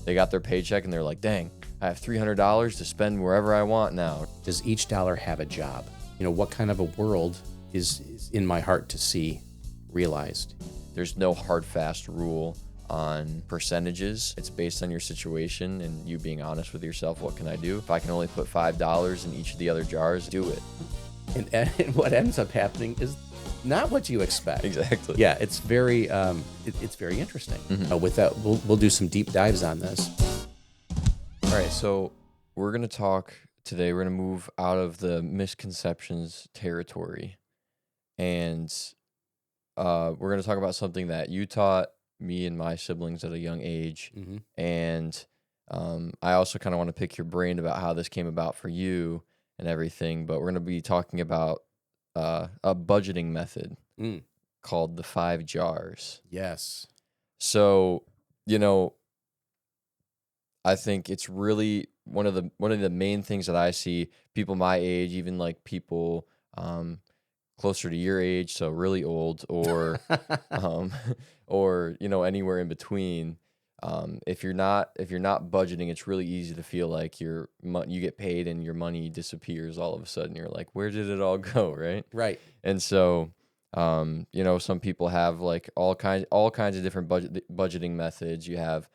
they got their paycheck and they're like, dang, I have $300 to spend wherever I want now. Does each dollar have a job? What kind of a world is in my heart to see realized? There's no hard, fast rule on percentages. It's based on your situation and you being honest with yourself. What can I do? If I can only put $5 in each of the other jars, do it. And what ends up happening is not what you expect. Exactly. Yeah, it's very it's very interesting. With that, we'll do some deep dives on this. All right, so we're gonna talk today. We're gonna move out of the misconceptions territory, and we're gonna talk about something that you taught me and my siblings at a young age, and I also kind of want to pick your brain about how this came about for you and everything. But we're gonna be talking about a budgeting method called the 5 jars. Yes. So, I think it's really one of the main things that I see people my age, even like people closer to your age, so really old, or or anywhere in between. If you're not budgeting, it's really easy to feel like you get paid and your money disappears all of a sudden. You're like, where did it all go, right? Right. And so, some people have like all kinds of different budgeting methods. You have,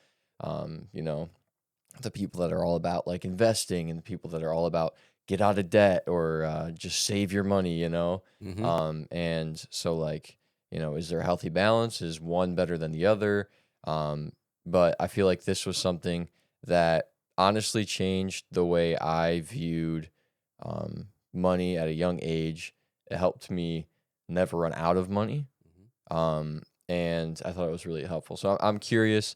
the people that are all about like investing, and the people that are all about get out of debt or just save your money, and so like, is there a healthy balance? Is one better than the other? But I feel like this was something that honestly changed the way I viewed money at a young age. It helped me never run out of money, and I thought it was really helpful. So I'm curious.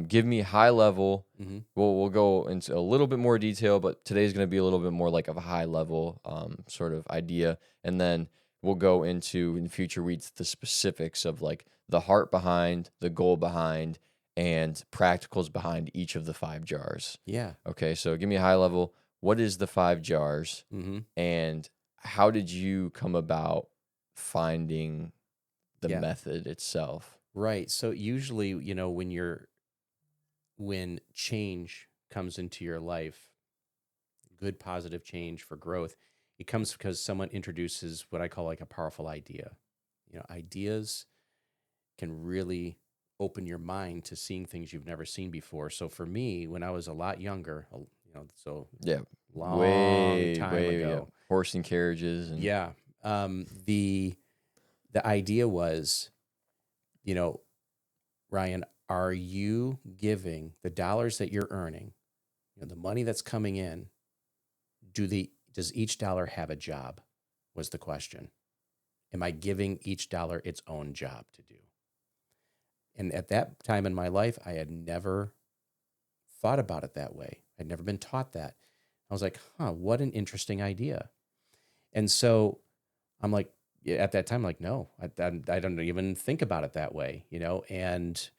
Give me high level. We'll go into a little bit more detail, but today's going to be a little bit more like of a high level sort of idea, and then we'll go into in future weeks the specifics of like the heart behind, the goal behind, and practicals behind each of the 5 jars. Yeah. Okay, so give me a high level. What is the 5 jars, and how did you come about finding the method itself? Right. So usually, when change comes into your life, good positive change for growth, it comes because someone introduces what I call like a powerful idea. Ideas can really open your mind to seeing things you've never seen before. So for me, when I was a lot younger, long time ago, horse and carriages, and the idea was, Ryan, are you giving the dollars that you're earning, the money that's coming in, does each dollar have a job? Was the question. Am I giving each dollar its own job to do? And at that time in my life, I had never thought about it that way. I'd never been taught that. I was like, what an interesting idea. And so I'm like, at that time, like, no, I don't even think about it that way, and,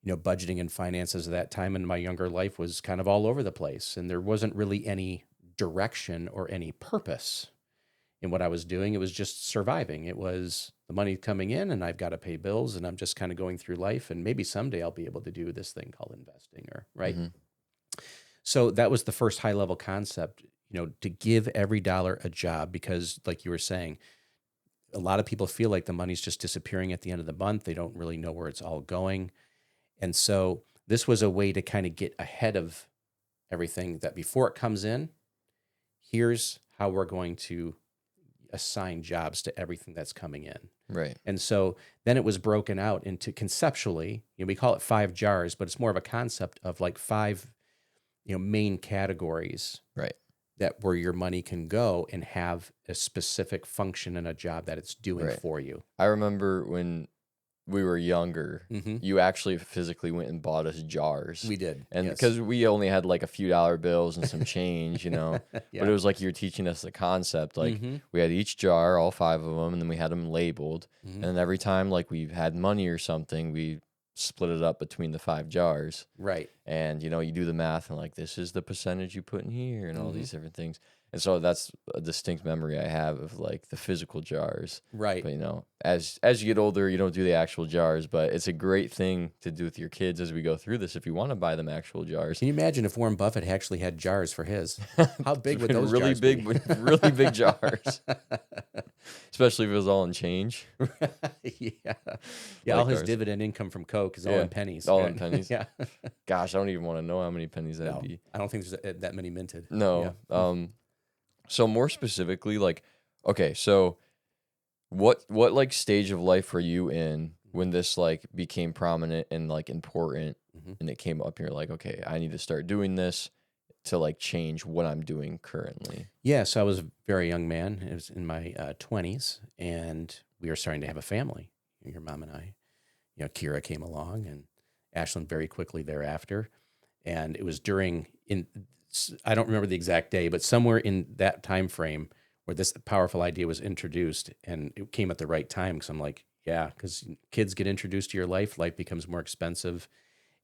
budgeting and finances at that time in my younger life was kind of all over the place. And there wasn't really any direction or any purpose in what I was doing. It was just surviving. It was the money coming in and I've got to pay bills and I'm just kind of going through life. And maybe someday I'll be able to do this thing called investing, right? So that was the first high level concept, to give every dollar a job, because like you were saying, a lot of people feel like the money's just disappearing at the end of the month. They don't really know where it's all going. And so this was a way to kind of get ahead of everything, that before it comes in, here's how we're going to assign jobs to everything that's coming in. Right. And so then it was broken out into conceptually, we call it 5 jars, but it's more of a concept of like 5, main categories. Right. That where your money can go and have a specific function and a job that it's doing for you. I remember when we were younger, you actually physically went and bought us jars. We did. And because we only had like a few dollar bills and some change, but it was like you were teaching us the concept. Like we had each jar, all 5 of them, and then we had them labeled. And then every time like we had money or something, we split it up between the 5 jars. Right. And, you do the math and like, this is the percentage you put in here and all Hmm. these different things. And so that's a distinct memory I have of like the physical jars. Right. But, as you get older, you don't do the actual jars, but it's a great thing to do with your kids as we go through this if you want to buy them actual jars. Can you imagine if Warren Buffett actually had jars for his? How big would Been those really jars be? big, really big jars, especially if it was all in change. Yeah. Yeah, all Like his ours. dividend income from Coke is all Yeah, in pennies. all right? in pennies. Yeah. Gosh, I don't even want to know how many pennies that'd No, be. I don't think there's that many minted. Yeah. No. So more specifically, like, okay, so what like stage of life were you in when this like became prominent and like important, Hmm. and it came up and you're like, okay, I need to start doing this to like change what I'm doing currently? Yeah, so I was a very young man. It was in my 20s, and we were starting to have a family. Your mom and I, Kira came along, and Ashlyn very quickly thereafter. And it was I don't remember the exact day, but somewhere in that time frame where this powerful idea was introduced, and it came at the right time because I'm like, yeah, because kids get introduced to your life becomes more expensive,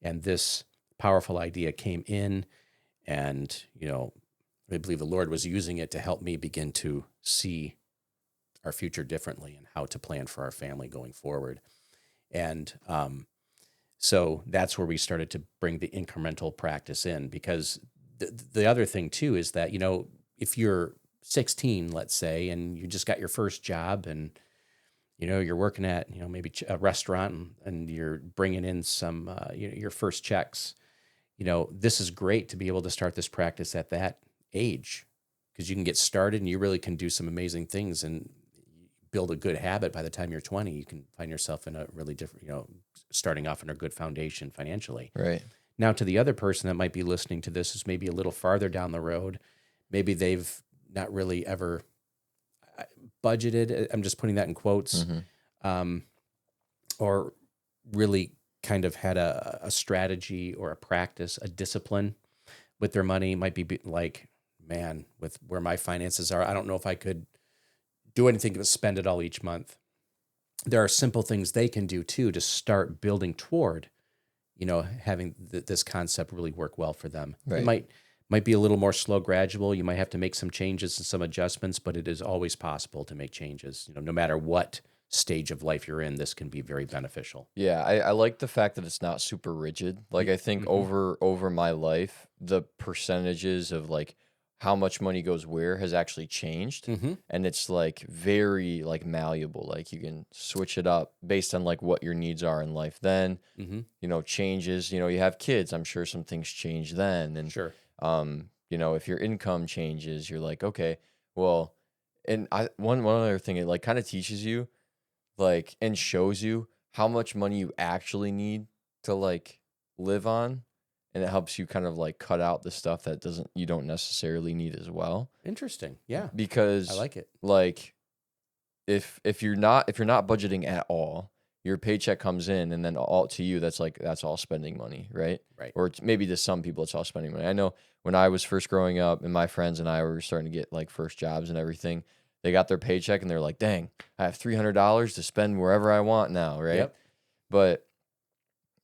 and this powerful idea came in, and I believe the Lord was using it to help me begin to see our future differently and how to plan for our family going forward. And so that's where we started to bring the incremental practice in, because the other thing too is that, if you're 16, let's say, and you just got your first job, and, you're working at, maybe a restaurant, and you're bringing in some, your first checks, this is great to be able to start this practice at that age, because you can get started and you really can do some amazing things and build a good habit. By the time you're 20, you can find yourself in a really different, starting off on a good foundation financially. Right. Now, to the other person that might be listening to this is maybe a little farther down the road, maybe they've not really ever budgeted, I'm just putting that in quotes, Mm-hmm. or really kind of had a strategy or a practice, a discipline with their money. Might be like, man, with where my finances are, I don't know if I could do anything but spend it all each month. There are simple things they can do too to start building toward, having this concept really work well for them. Right. It might be a little more slow, gradual. You might have to make some changes and some adjustments, but it is always possible to make changes. No matter what stage of life you're in, this can be very beneficial. Yeah, I like the fact that it's not super rigid. Like, I think Mhm. over my life, the percentages of like how much money goes where has actually changed, Mm-hmm. and it's like very like malleable. Like, you can switch it up based on like what your needs are in life. Then, Mm-hmm. changes. You have kids. I'm sure some things change then, and Sure. if your income changes, you're like, okay, well, and one other thing, it like kind of teaches you like and shows you how much money you actually need to like live on, and it helps you kind of like cut out the stuff that doesn't you don't necessarily need as well, Interesting. Yeah, I because like it. like if you're not budgeting at all, your paycheck comes in and then all to you that's all spending money, right? Right. Or maybe to some people it's all spending money. I know when I was first growing up and my friends and I were starting to get like first jobs and everything, they got their paycheck and they're like, "Dang, I have $300 to spend wherever I want now," right? Yep. But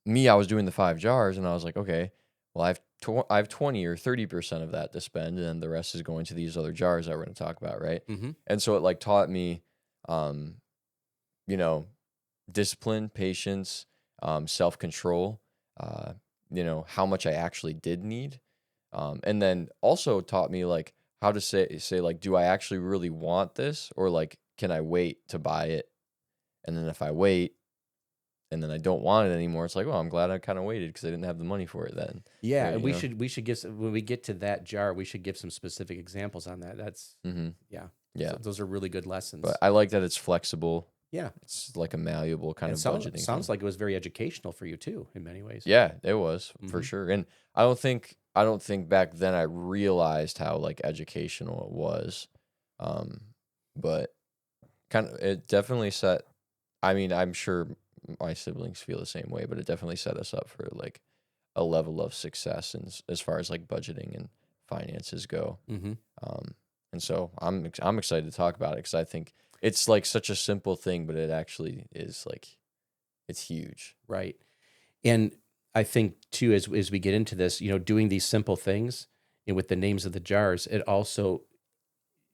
me, I was doing the 5 jars and I was like, "Okay, well I have 20 or 30% of that to spend, and then the rest is going to these other jars that we're going to talk about, right?" Mm-hmm. And so it like taught me um you know, discipline, patience, self-control, how much I actually did need. And then also taught me like how to say like, do I actually really want this, or like, can I wait to buy it? And then if I wait and then I don't want it anymore, it's like, well, I'm glad I kind of waited because I didn't have the money for it then. Yeah, Right, and we should give when we get to that jar, we should give some specific examples on that. That's Mm-hmm. yeah, Yeah. those are really good But lessons. I like that it's flexible. Yeah, It's like a malleable kind and of sounds budgeting sounds thing. like it was very educational for you too, in many ways. Yeah, it was for Hmm. sure. And I don't think back then I realized how like educational it was. Um, but kind of it definitely set I mean, I'm sure my siblings feel the same way, but it definitely set us up for like a level of success and as far as like budgeting and finances go. Hmm. Um, and so I'm excited to talk about it because I think it's like such a simple thing, but it actually is like it's huge. Right. And I think too, as we get into this, doing these simple things and with the names of the jars, it also,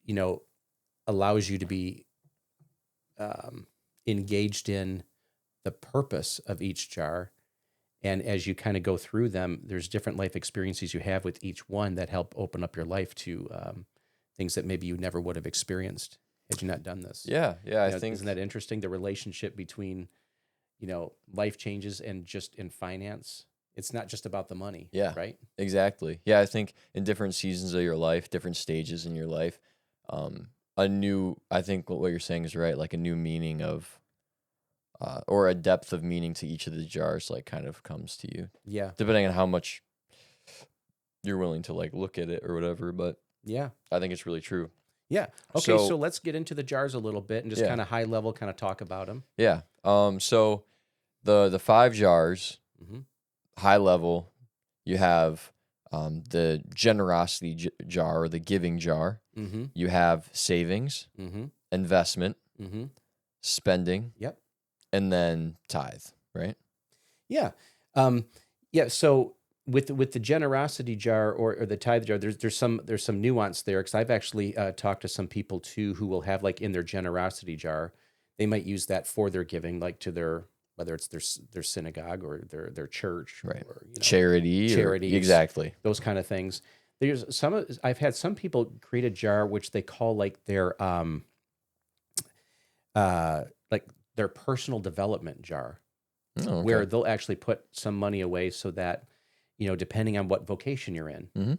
you know, allows you to be engaged in the purpose of each jar. And as you kind of go through them, there's different life experiences you have with each one that help open up your life to things that maybe you never would have experienced had you not done this. Yeah, I think Isn't that interesting? The relationship between, life changes and just in finance. It's not just about the money, yeah, right? exactly. Yeah, I think in different seasons of your life, different stages in your life, um, I think what you're saying is right, like a new meaning of, or a depth of meaning to each of the jars, like kind of comes to you, Yeah. depending on how much you're willing to like look at it or whatever. But Yeah. I think it's really true. Yeah. Okay. So So let's get into the jars a little bit and just yeah, kind of high level kind of talk about them. yeah. So the 5 jars, Mm-hmm. high level, you have the generosity jar or the giving jar. Mm-hmm. You have savings, Mm-hmm. investment, Mm-hmm. spending, Yep. and then tithe, right? Yeah. Um, yeah. So with the generosity jar or the tithe jar, there's some nuance there because I've actually talked to some people too who will have like in their generosity jar, they might use that for their giving, like to their whether it's their synagogue or their church Right. or Charity or charities, exactly. those kind of things. I've had some people create a jar which they call like like their personal development jar Oh, okay. where they'll actually put some money away so that, depending on what vocation you're in, Mm-hmm.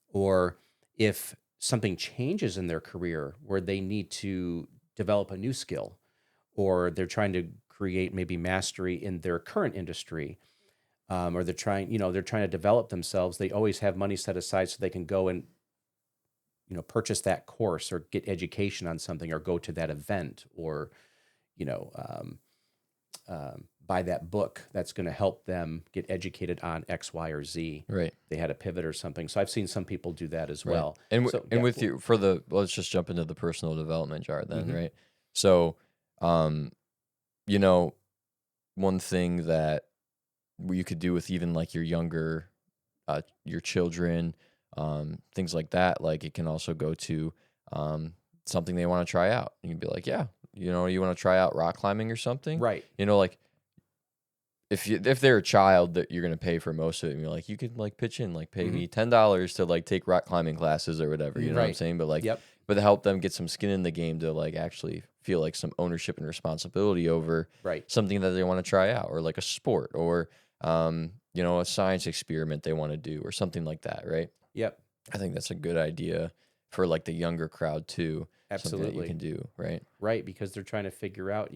or if something changes in their career where they need to develop a new skill, or they're trying to create maybe mastery in their current industry, or they're trying to develop themselves, they always have money set aside so they can go and, purchase that course or get education on something or go to that event or, you know, um, buy that book that's going to help them get educated on X, Y, or Z. Right. They had a pivot or something. So I've seen some people do that as Right. well. And So and yeah, with you for let's just jump into the personal development jar then, hmm right? So, um, you know, one thing that you could do with even like your children, things like that, like it can also go to um, something they want to try out. You can be like, yeah, you want to try out rock climbing or something, right. like if they're a child that you're gonna pay for most of it, and you're like, you could like pitch in, like pay hmm me $10 to like take rock climbing classes or whatever, you know what I'm Right. saying? But like, Yep. but to help them get some skin in the game to like actually feel like some ownership and responsibility over Right. something that they want to try out, or like a sport, or a science experiment they want to do, or something like that, right? Yep. I think that's a good idea for like the younger crowd too. Something that you Absolutely. can do, right? Right. Because they're trying to figure out,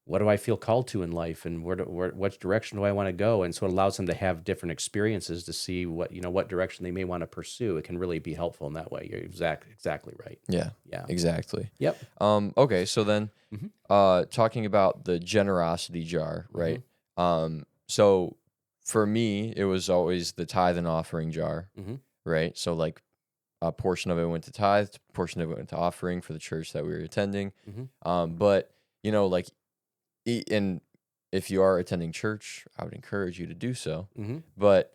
what do I feel called to in life and what direction do I want to go? And so it allows them to have different experiences to see what direction they may want to pursue. It can really be helpful in that way. You're exactly right. Yeah, Yeah. exactly. Yep. Okay, so then hmm talking about the generosity jar, hmm right? So for me, it was always the tithe and offering jar, hmm right? So like a portion of it went to tithe, a portion of it went to offering for the church that we were attending. hmm But like, and if you are attending church, I would encourage you to do so. hmm But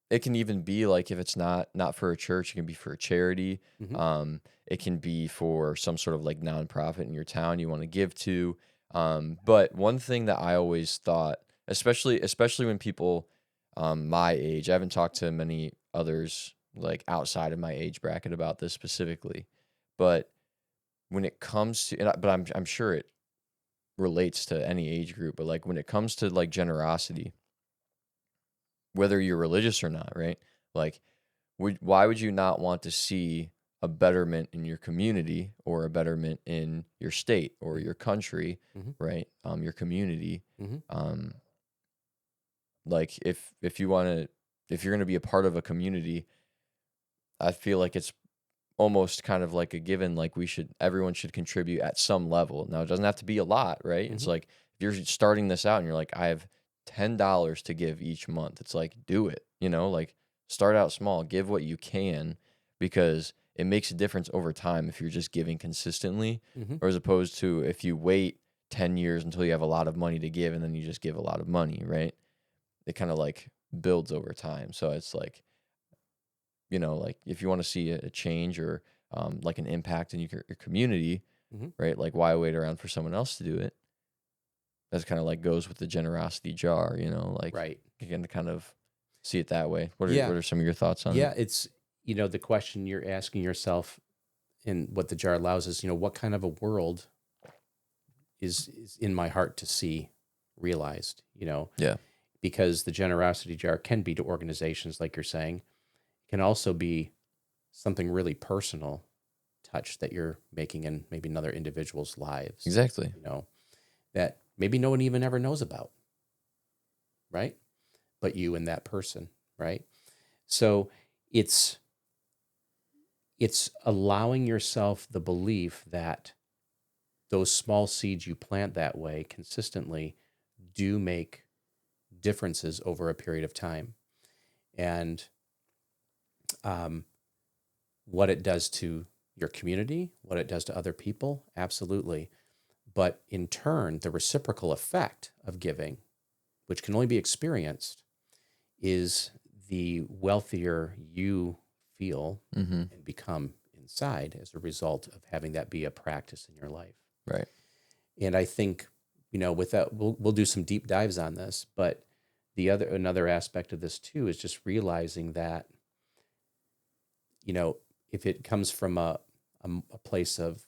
it can even be like if it's not for a church, it can be for a charity. hmm It can be for some sort of like nonprofit in your town you want to give to. But one thing that I always thought, especially when people my age, I haven't talked to many others like outside of my age bracket about this specifically, but when it comes to, but I'm sure it relates to any age group, but like when it comes to like generosity, whether you're religious or not, right? Like, why would you not want to see a betterment in your community or a betterment in your state or your country, hmm right? Your community. hmm Um, like if you want to, if you're going to be a part of a community, I feel like it's almost kind of like a given, like everyone should contribute at some level. Now it doesn't have to be a lot, right? It's hmm like if you're starting this out and you're like, I have $10 to give each month, it's like, do it, like start out small, give what you can, because it makes a difference over time if you're just giving consistently, hmm or as opposed to if you wait 10 years until you have a lot of money to give, and then you just give a lot of money, right? It kind of like builds over time. So it's like, like if you want to see a change or like an impact in your community, Hmm. right? Like why wait around for someone else to do it? That's kind of like goes with the generosity jar, like Right. you can kind of see it that way. What are Yeah. what are some of your thoughts on it? Yeah. It's, the question you're asking yourself and what the jar allows is, what kind of a world is in my heart to see realized, Yeah, because the generosity jar can be to organizations, like you're saying, can also be something really personal touch that you're making in maybe another individual's lives, exactly. that maybe no one even ever knows about, right? But you and that person, right? So it's it's allowing yourself the belief that those small seeds you plant that way consistently do make differences over a period of time. And um, what it does to your community, what it does to other people, absolutely. But in turn, the reciprocal effect of giving, which can only be experienced, is the wealthier you feel Mm-hmm. and become inside as a result of having that be a practice in your life. Right. And I think, with that, we'll do some deep dives on this, but another aspect of this too is just realizing that, if it comes from a place of,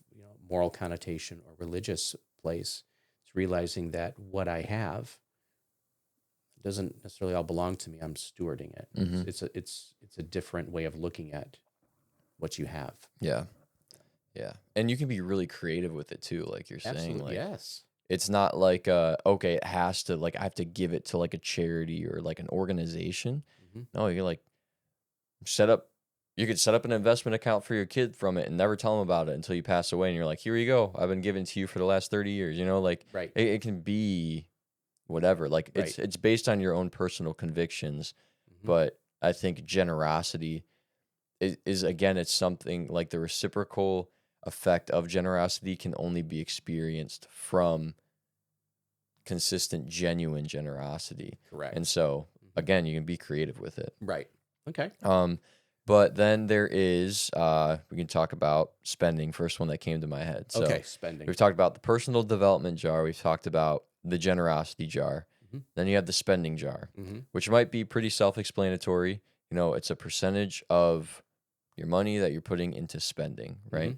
moral connotation or religious place, it's realizing that what I have doesn't necessarily all belong to me. I'm stewarding it. Mm-hmm. It's a different way of looking at what you have. Yeah. Yeah. And you can be really creative with it too, like you're saying. Absolutely. Like Yes. it's not like okay, it has to like I have to give it to like a charity or like an organization. Hmm. No, you're like set up you could set up an investment account for your kid from it and never tell them about it until you pass away and you're like, here you go. I've been giving to you for the last 30 years. Like Right. it can be whatever. Like Right. it's based on your own personal convictions. Hmm. But I think generosity is again, it's something like the reciprocal effect of generosity can only be experienced from consistent, genuine generosity. And Correct. so Hmm. again, you can be creative with it. Right. Okay. Um, but then there is we can talk about spending, first one that came to my head. So Okay. Spending. we've talked about the personal development jar, we've talked about the generosity jar. Hmm. Then you have the spending jar, Hmm. which might be pretty self-explanatory. It's a percentage of your money that you're putting into spending, Hmm. right?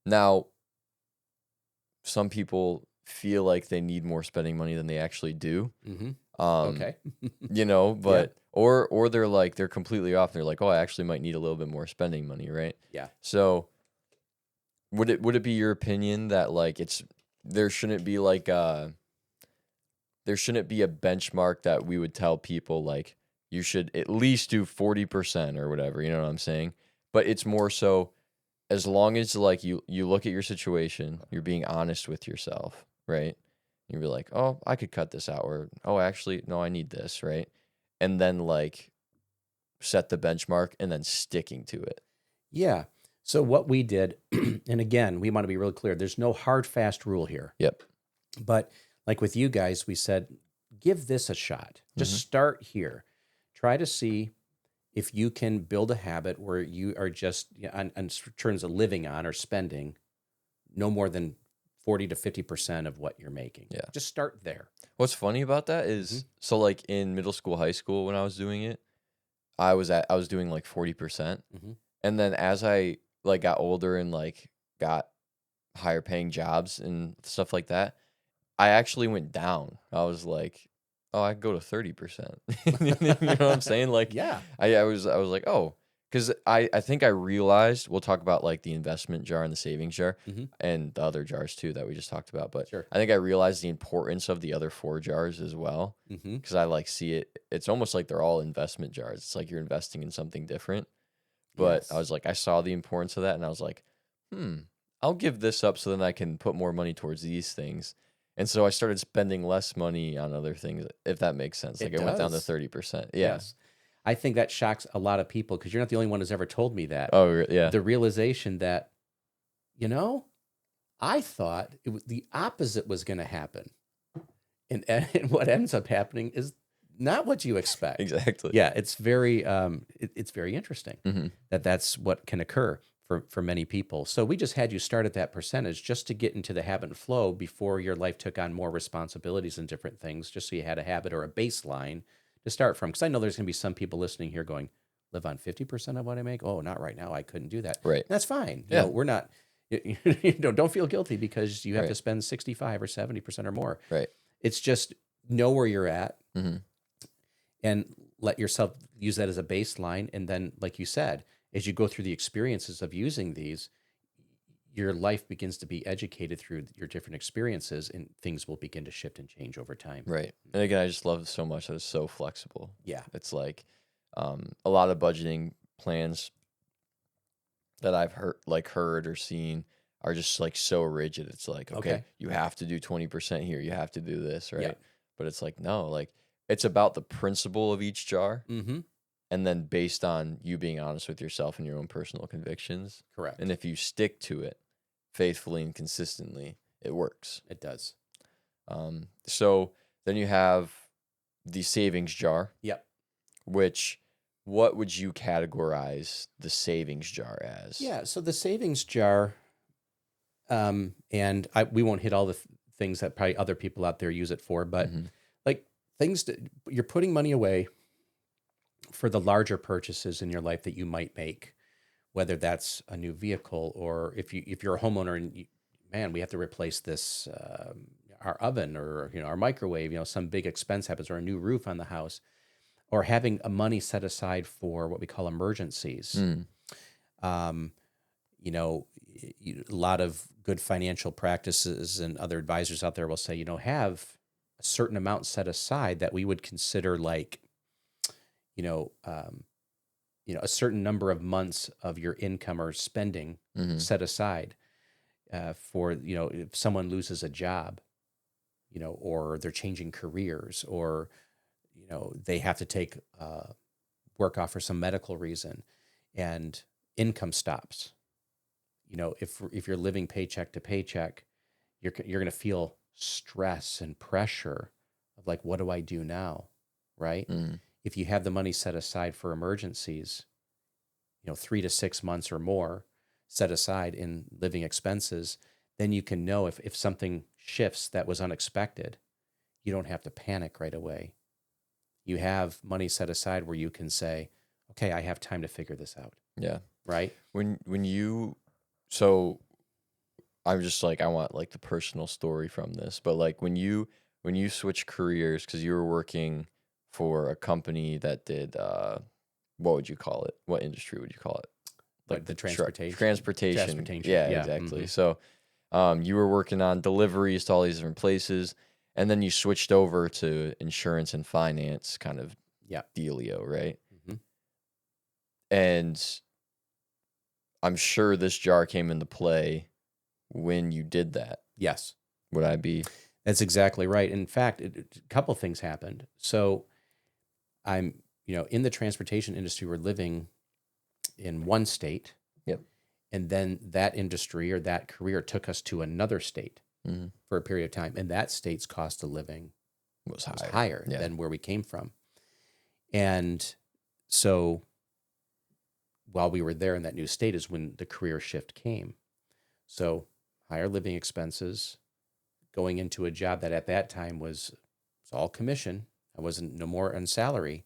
Now some people feel like they need more spending money than they actually do. Hmm. Um, Okay. Yeah. but or they're completely off. They're like, oh, I actually might need a little bit more spending money, right? Yeah. So would it be your opinion that like there shouldn't be like there shouldn't be a benchmark that we would tell people like you should at least do 40% or whatever, you know what I'm saying? But it's more so as long as like you look at your situation, you're being honest with yourself, right? You'd be like, "Oh, I could cut this out," or "Oh, actually, no, I need this," right? And then like set the benchmark and then sticking to it. Yeah. So what we did, and again, we want to be really clear. There's no hard, fast rule here. Yep. But like with you guys, we said, give this a shot. Just Hmm. start here. Try to see if you can build a habit where you are just, on terms of living on or spending, no more than 40 to 50% of what you're making. Yeah. Just start there. What's funny about that Hmm. is so like in middle school, high school when I was doing it, I was doing like 40%. Hmm. And then as I like got older and like got higher paying jobs and stuff like that, I actually went down. I was like, oh, I could go to 30%. You know what I'm saying? Like Yeah. I was like, oh, because I think I realized we'll talk about like the investment jar and the savings jar Hmm. and the other jars too that we just talked about. But Sure. I think I realized the importance of the other four jars as well. Hmm. Because I like see it. It's almost like they're all investment jars. It's like you're investing in something different. But I Yes. was like, I saw the importance of that and I was like, I'll give this up so then I can put more money towards these things. And so I started spending less money on other things, if that makes sense. Like It I went down to does. 30%. Yeah. Yes. I think that shocks a lot of people because you're not the only one who's ever told me that. Oh, yeah. The realization that, you know, I thought the opposite was going to happen. And what ends up happening is not what you expect. Exactly. Yeah, it's very it's very interesting Hmm. that that's what can occur for many people. So we just had you start at that percentage just to get into the habit and flow before your life took on more responsibilities and different things, just so you had a habit or a baseline to start from. Because I know there's going to be some people listening here going, live on 50% of what I make? Oh, not right now. I couldn't do that. Right. That's fine. Yeah. We're not, don't feel guilty because you have to Right. spend 65 or 70% or more. Right. It's just know where you're at Hmm. and let yourself use that as a baseline. And then, like you said, as you go through the experiences of using these, your life begins to be educated through your different experiences and things will begin to shift and change over time. Right. And again, I just love it so much that it's so flexible. Yeah. It's like a lot of budgeting plans that I've heard or seen are just like so rigid. It's like, okay, Okay. you have to do 20% here, you have to do this, Yeah. right? But it's like, no, like it's about the principle of each jar. Mm-hmm. And then based on you being honest with yourself and your own personal convictions. Correct. And if you stick to it faithfully and consistently, it works. It does. So then you have the savings jar, Yep. which what would you categorize the savings jar as? Yeah. So the savings jar, and we won't hit all the things that probably other people out there use it for, but Mhm. like you're putting money away for the larger purchases in your life that you might make, whether that's a new vehicle or if you're a homeowner and man, we have to replace this our oven or our microwave, some big expense happens or a new roof on the house, or having a money set aside for what we call emergencies. Mm. Um, a lot of good financial practices and other advisors out there will say, have a certain amount set aside that we would consider like, you know, um, a certain number of months of your income or spending Mhm. set aside for, if someone loses a job, or they're changing careers or, they have to take work off for some medical reason and income stops. If you're living paycheck to paycheck, you're going to feel stress and pressure of like, what do I do now? Right. Mm. If you have the money set aside for emergencies, 3 to 6 months or more set aside in living expenses, then you can know if something shifts that was unexpected, you don't have to panic right away. You have money set aside where you can say, okay, I have time to figure this out. Yeah. Right. When you so I'm just like I want like the personal story from this, but like when you switch careers because you were working for a company that did what would you call it? What industry would you call it? Like But the transportation. transportation. Transportation. Yeah, Yeah. exactly. Mhm. So you were working on deliveries to all these different places, and then you switched over to insurance and finance kind of Yeah. dealio, right? Mhm. And I'm sure this jar came into play when you did that. Yes. Would I be? That's exactly right. In fact, a couple of things happened. So I'm, in the transportation industry, we're living in one state, Yep. and then that industry or that career took us to another state Hmm. for a period of time, and that state's cost of living Was was higher. higher Yeah. than where we came from. And so while we were there in that new state is when the career shift came. So higher living expenses, going into a job that at that time was all commission. I wasn't no more on salary.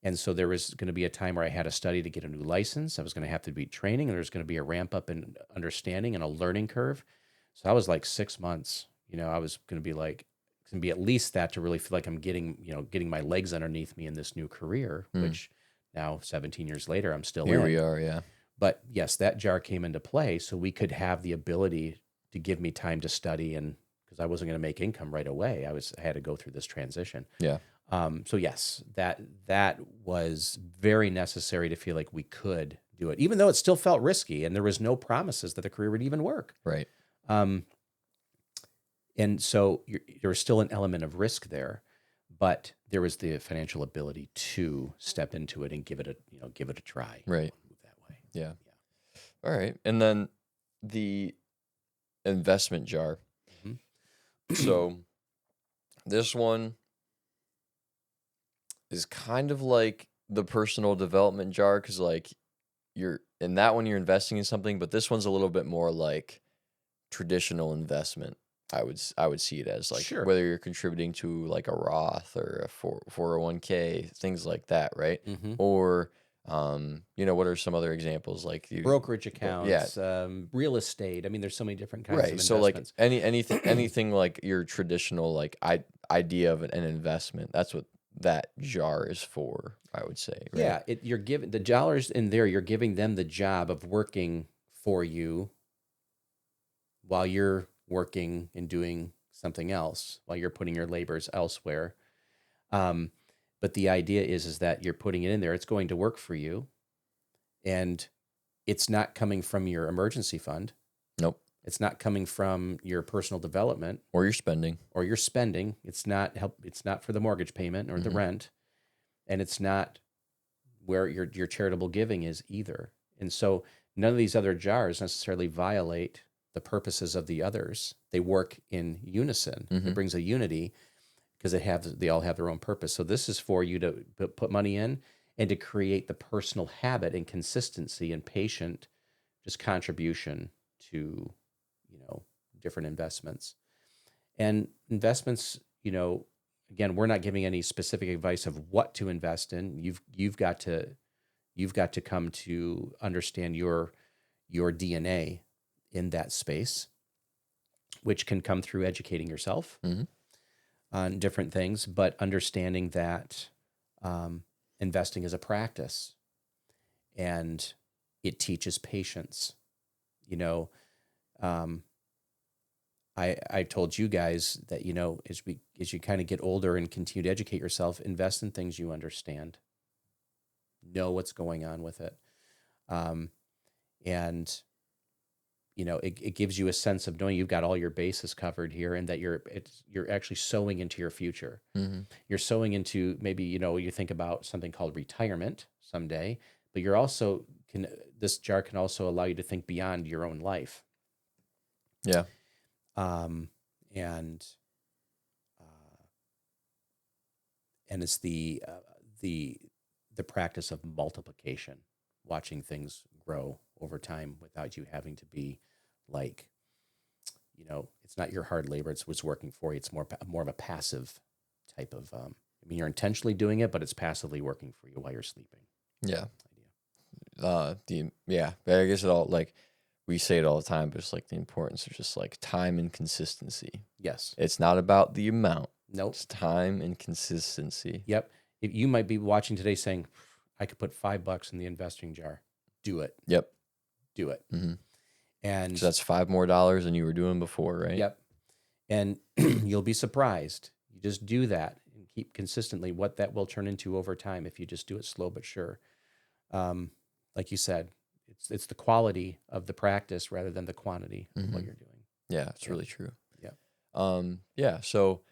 And so there was going to be a time where I had to study to get a new license. I was going to have to be training, and there was going to be a ramp up in understanding and a learning curve. So I was like 6 months, I was going to be like, it's going to be at least that to really feel like I'm getting my legs underneath me in this new career, which now 17 years later, I'm still Here in. we are. Yeah. But yes, that jar came into play so we could have the ability to give me time to study, and because I wasn't going to make income right away, I had to go through this transition. Yeah. So yes, that was very necessary to feel like we could do it, even though it still felt risky and there was no promises that the career would even work. Right. Um, and so there was still an element of risk there, but there was the financial ability to step into it and give it a try. Right. Move that way. Yeah. All right. And then investment jar. Mhm. So this one is kind of like the personal development jar because like you're in that one you're investing in something, but this one's a little bit more like traditional investment. I would see it as like Sure. whether you're contributing to like a Roth or a 401k, things like that, right? Mhm. Or what are some other examples like you Brokerage yeah, accounts, real estate. I mean, there's so many different kinds of right. So like investments. anything like your traditional like idea of an investment. That's what that jar is for, I would say, right? Yeah, you're giving the dollars in there, you're giving them the job of working for you while you're working and doing something else, while you're putting your labors elsewhere. Um, but the idea is that you're putting it in there, it's going to work for you, and it's not coming from your emergency fund. Nope. It's not coming from your personal development Or you're spending. or your spending. It's not for the mortgage payment or the Hmm. rent, and it's not where your charitable giving is either. And so none of these other jars necessarily violate the purposes of the others. They work in unison. It Hmm. brings a unity because they all have their own purpose. So this is for you to put money in and to create the personal habit and consistency and patient just contribution to, different investments. And investments, again, we're not giving any specific advice of what to invest in. You've got to come to understand your DNA in that space, which can come through educating yourself Hmm. on different things, but understanding that investing is a practice and it teaches patience. You know, um, I told you guys that as you kind of get older and continue to educate yourself, invest in things you understand, know what's going on with it, um, and it gives you a sense of knowing you've got all your bases covered here, and that you're actually sowing into your future. Hmm. You're sowing into, maybe you think about something called retirement someday, but you're also can this jar can also allow you to think beyond your own life. Yeah. um, and uh, and it's the the practice of multiplication, watching things grow over time without you having to be like, it's not your hard labor; it's what's working for you. It's more of a passive type of. I mean, you're intentionally doing it, but it's passively working for you while you're sleeping. Yeah. Idea. I guess it all like we say it all the time, but it's like the importance of just like time and consistency. Yes. It's not about the amount. Nope. It's time and consistency. Yep. You might be watching today saying, "I could put $5 in the investing jar." Do it. Yep. Do it. Hmm. So And that's $5 more than you were doing before, right? yep. And you'll be surprised. You just do that and keep consistently what that will turn into over time if you just do it slow but sure. Um, like you said, it's the quality of the practice rather than the quantity of what Hmm. you're doing. Yeah, it's Yep. really true. Yep. Yeah. So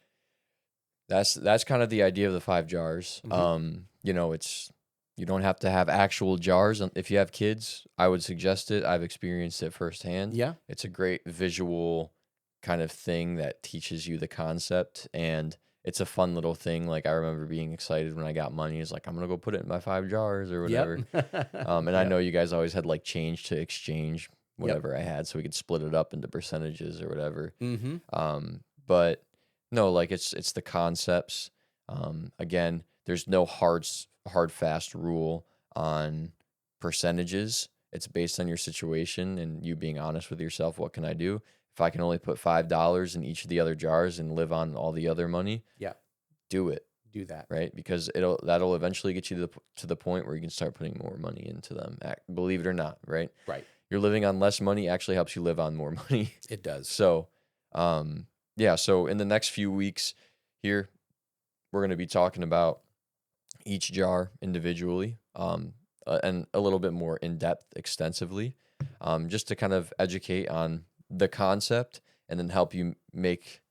that's kind of the idea of the 5 jars. Hmm. It's you don't have to have actual jars. If you have kids, I would suggest it. I've experienced it firsthand. Yeah. It's a great visual kind of thing that teaches you the concept, and it's a fun little thing. Like I remember being excited when I got money. It's like I'm gonna go put it in my 5 jars or Yep. whatever. And I Yep. know you guys always had like change to exchange Yep. whatever I had, so we could split it up into percentages or whatever. Hmm. But no, like it's the concepts. Again, there's no hard fast rule on percentages. It's based on your situation and you being honest with yourself. What can I do? If I can only put $5 in each of the other jars and live on all the other money, Yeah. do it, Do that. right? Because that'll eventually get you to the point where you can start putting more money into them. Believe it or not, right? Right. You're living on less money actually helps you live on more money. It does. So, yeah. So in the next few weeks here, we're going to be talking about each jar individually, and a little bit more in depth, extensively, just to kind of educate on the concept and then help you make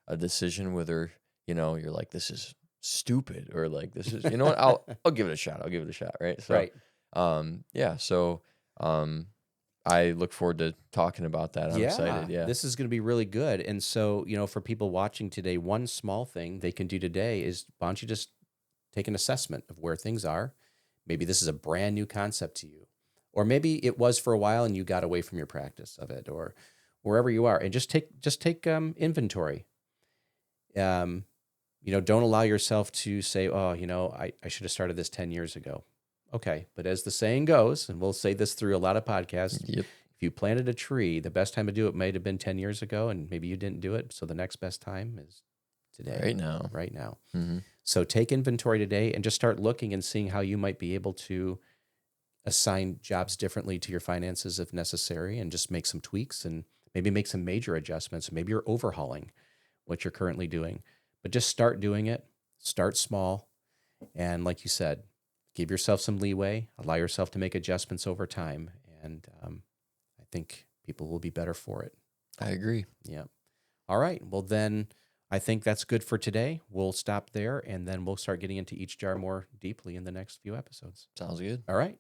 a decision whether you're like this is stupid or like this is what I'll give it a shot. I'll give it a shot, right? So, Right. yeah. So, um, I look forward to talking about that. I'm Yeah, excited. Yeah. this is going to be really good. And so, for people watching today, one small thing they can do today is why don't you just take an assessment of where things are? Maybe this is a brand new concept to you, or maybe it was for a while and you got away from your practice of it, or wherever you are, and just take inventory. Um, don't allow yourself to say, oh, I should have started this 10 years ago. Okay. But as the saying goes, and we'll say this through a lot of podcasts, Yep. if you planted a tree, the best time to do it might have been 10 years ago, and maybe you didn't do it. So the next best time is today, Right now. right now. Hmm. So take inventory today and just start looking and seeing how you might be able to assign jobs differently to your finances if necessary, and just make some tweaks and maybe make some major adjustments. Maybe you're overhauling what you're currently doing, but just start doing it. Start small. And like you said, give yourself some leeway, allow yourself to make adjustments over time. And I think people will be better for it. I agree. Yeah. All right. Well, then I think that's good for today. We'll stop there and then we'll start getting into each jar more deeply in the next few episodes. Sounds good. All right.